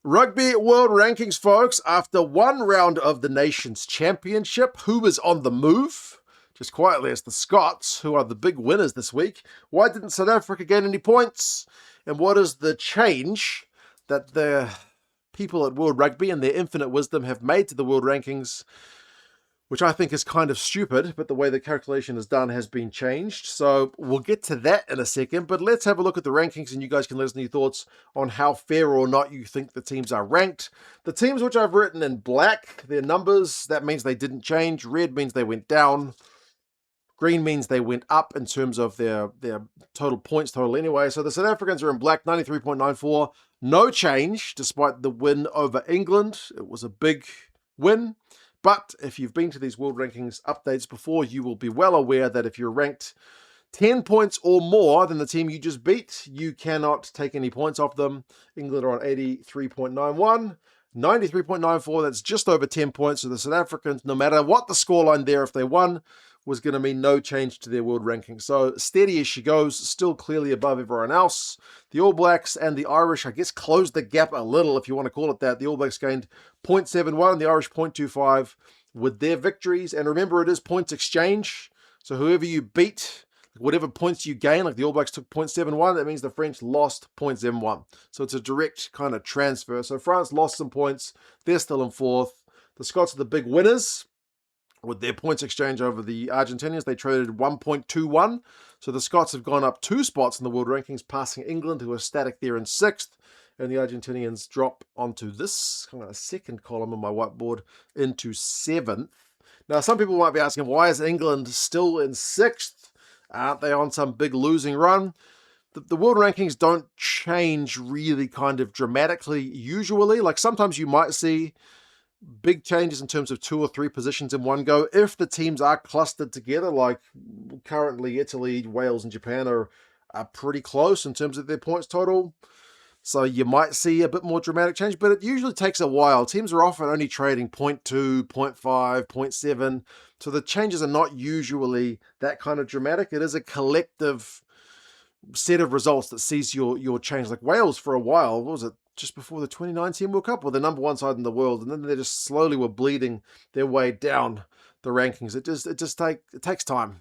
Rugby World Rankings, folks. After one round of the Nations Championship, who is on the move? Just quietly, it's the Scots, who are the big winners this week. Why didn't South Africa gain any points? And what is the change that the people at World Rugby and their infinite wisdom have made to the World Rankings, which I think is kind of stupid, but the way the calculation is done has been changed. So we'll get to that in a second, but let's have a look at the rankings and you guys can let us know your thoughts on how fair or not you think the teams are ranked. The teams which I've written in black, their numbers, that means they didn't change. Red means they went down. Green means they went up in terms of their total points total anyway. So the South Africans are in black, 93.94. No change, despite the win over England. It was a big win. But if you've been to these World Rankings updates before, you will be well aware that if you're ranked 10 points or more than the team you just beat, you cannot take any points off them. England are on 83.91. 93.94, that's just over 10 points. So the South Africans, no matter what the scoreline there, if they won, was going to mean no change to their world ranking. So steady as she goes, still clearly above everyone else. The All Blacks and the Irish, I guess, closed the gap a little, if you want to call it that. The All Blacks gained 0.71, the Irish 0.25 with their victories. And remember, it is points exchange. So whoever you beat, whatever points you gain, like the All Blacks took 0.71, that means the French lost 0.71. So it's a direct kind of transfer. So France lost some points. They're still in fourth. The Scots are the big winners with their points exchange over the Argentinians. They traded 1.21. So the Scots have gone up 2 spots in the world rankings, passing England, who are static there in 6th. And the Argentinians drop onto this kind of second column on my whiteboard into 7th. Now, some people might be asking, why is England still in 6th? Aren't they on some big losing run? The world rankings don't change really kind of dramatically usually. Like sometimes you might see big changes in terms of 2 or 3 positions in one go if the teams are clustered together, like currently Italy, Wales, and Japan are pretty close in terms of their points total. So you might see a bit more dramatic change, but it usually takes a while. Teams are often only trading 0.2, 0.5, 0.7. So the changes are not usually that kind of dramatic. It is a collective set of results that sees your change. Like Wales for a while, what was it, just before the 2019 World Cup, were the number 1 side in the world, and then they just slowly were bleeding their way down the rankings. It takes time.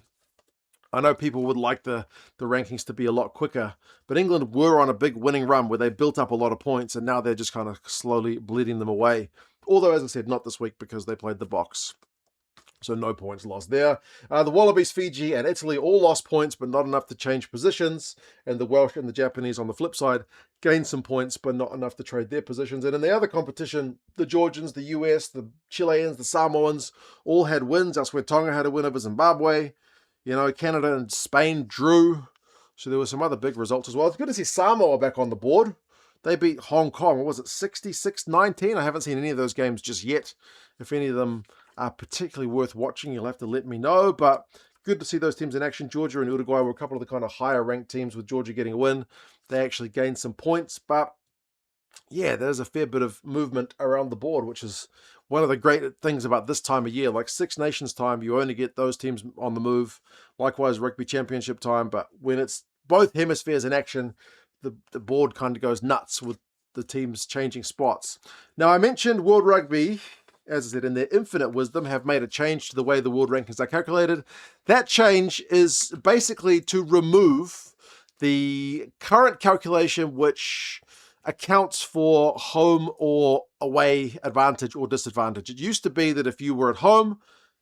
I know people would like the rankings to be a lot quicker, but England were on a big winning run where they built up a lot of points, and now they're just kind of slowly bleeding them away. Although, as I said, not this week because they played the Boks. So no points lost there. The Wallabies, Fiji, and Italy all lost points, but not enough to change positions. And the Welsh and the Japanese on the flip side gained some points, but not enough to trade their positions. And in the other competition, the Georgians, the US, the Chileans, the Samoans all had wins. Elsewhere, Tonga had a win over Zimbabwe. You know, Canada and Spain drew. So there were some other big results as well. It's good to see Samoa back on the board. They beat Hong Kong. What was it, 66-19? I haven't seen any of those games just yet. If any of them are particularly worth watching, you'll have to let me know. But good to see those teams in action. Georgia and Uruguay were a couple of the kind of higher ranked teams, with Georgia getting a win. They actually gained some points. But yeah, there's a fair bit of movement around the board, which is one of the great things about this time of year. Like Six Nations time, you only get those teams on the move. Likewise, Rugby Championship time. But when it's both hemispheres in action, the board kind of goes nuts with the teams changing spots. Now, I mentioned World Rugby, as I said, in their infinite wisdom, have made a change to the way the world rankings are calculated. That change is basically to remove the current calculation which accounts for home or away advantage or disadvantage. It used to be that if you were at home,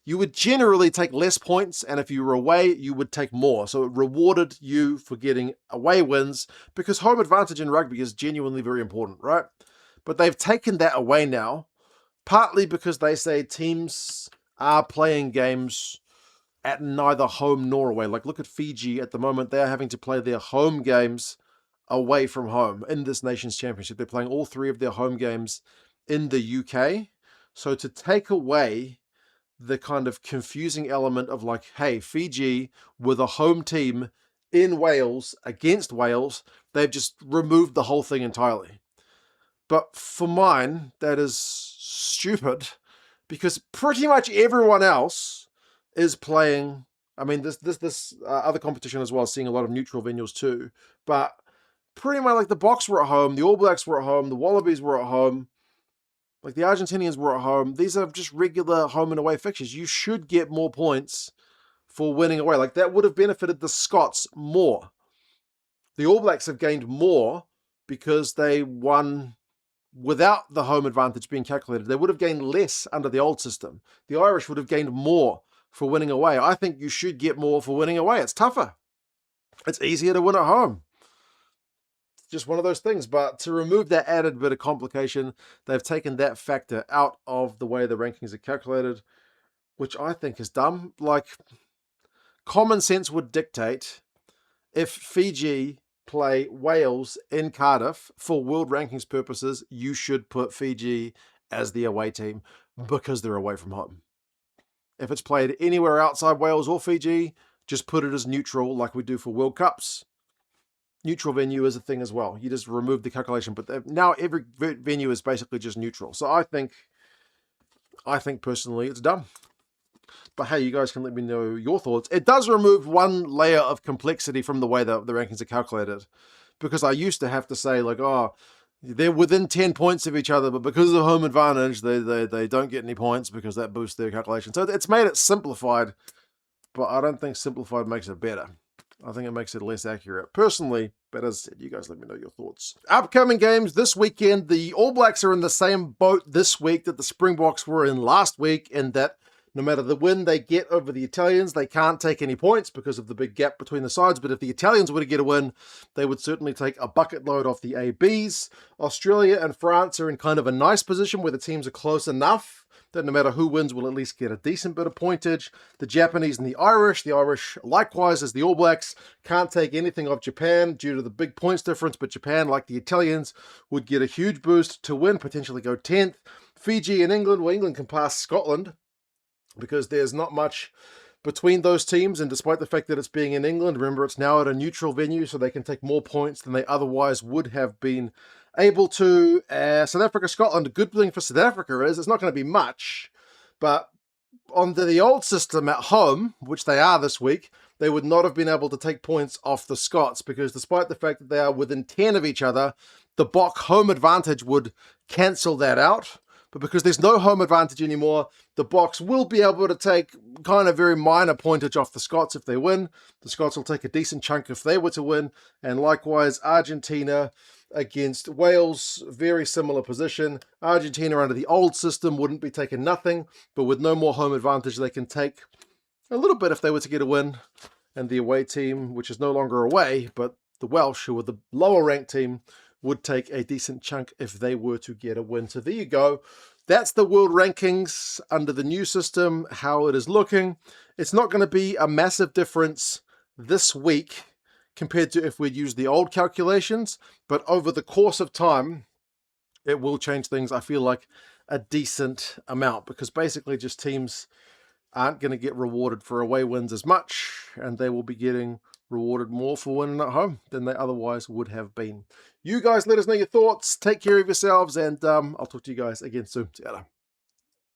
you would generally take less points, and if you were away, you would take more. So it rewarded you for getting away wins, because home advantage in rugby is genuinely very important, right? But they've taken that away now, partly because they say teams are playing games at neither home nor away. Like, look at Fiji at the moment. They are having to play their home games away from home in this Nations Championship. They're playing all 3 of their home games in the UK. So to take away the kind of confusing element of like, hey, Fiji with a home team in Wales against Wales, they've just removed the whole thing entirely. But for mine, that is stupid, because pretty much everyone else is playing. I mean, this other competition as well, seeing a lot of neutral venues too. But pretty much like the Boks were at home, the All Blacks were at home, the Wallabies were at home, like the Argentinians were at home. These are just regular home and away fixtures. You should get more points for winning away. Like that would have benefited the Scots more. The All Blacks have gained more because they won without the home advantage being calculated. They would have gained less under the old system. The Irish would have gained more for winning away. I think you should get more for winning away. It's tougher. It's easier to win at home. It's just one of those things. But to remove that added bit of complication, they've taken that factor out of the way the rankings are calculated, which I think is dumb. Like, common sense would dictate if Fiji play Wales in Cardiff for world rankings purposes, you should put Fiji as the away team because they're away from home. If it's played anywhere outside Wales or Fiji, just put it as neutral like we do for World Cups. Neutral venue is a thing as well. You just remove the calculation, but now every venue is basically just neutral. So I think personally it's dumb. But hey, you guys can let me know your thoughts. It does remove one layer of complexity from the way that the rankings are calculated. Because I used to have to say, like, oh, they're within 10 points of each other, but because of home advantage, they don't get any points because that boosts their calculation. So it's made it simplified, but I don't think simplified makes it better. I think it makes it less accurate. Personally, but as I said, you guys let me know your thoughts. Upcoming games this weekend. The All Blacks are in the same boat this week that the Springboks were in last week, in that no matter the win they get over the Italians, they can't take any points because of the big gap between the sides. But if the Italians were to get a win, they would certainly take a bucket load off the ABs. Australia and France are in kind of a nice position where the teams are close enough that no matter who wins, will at least get a decent bit of pointage. The Japanese and the Irish likewise as the All Blacks, can't take anything off Japan due to the big points difference, but Japan, like the Italians, would get a huge boost to win, potentially go 10th. Fiji and England, well, England can pass Scotland, because there's not much between those teams, and despite the fact that it's being in England, remember it's now at a neutral venue, so they can take more points than they otherwise would have been able to. South Africa, Scotland, a good thing for South Africa is it's not going to be much, but under the old system at home, which they are this week, they would not have been able to take points off the Scots, because despite the fact that they are within 10 of each other, the BOK home advantage would cancel that out. But because there's no home advantage anymore, the Boks will be able to take kind of very minor pointage off the Scots if they win. The Scots will take a decent chunk if they were to win. And likewise, Argentina against Wales, very similar position. Argentina under the old system wouldn't be taking nothing, but with no more home advantage, they can take a little bit if they were to get a win. And the away team, which is no longer away, but the Welsh, who are the lower ranked team, would take a decent chunk if they were to get a win. So there you go. That's the world rankings under the new system, how it is looking. It's not going to be a massive difference this week compared to if we'd used the old calculations, but over the course of time, it will change things, I feel like, a decent amount, because basically just teams aren't going to get rewarded for away wins as much, and they will be getting rewarded more for winning at home than they otherwise would have been. You guys let us know your thoughts. Take care of yourselves, and I'll talk to you guys again soon. See you later.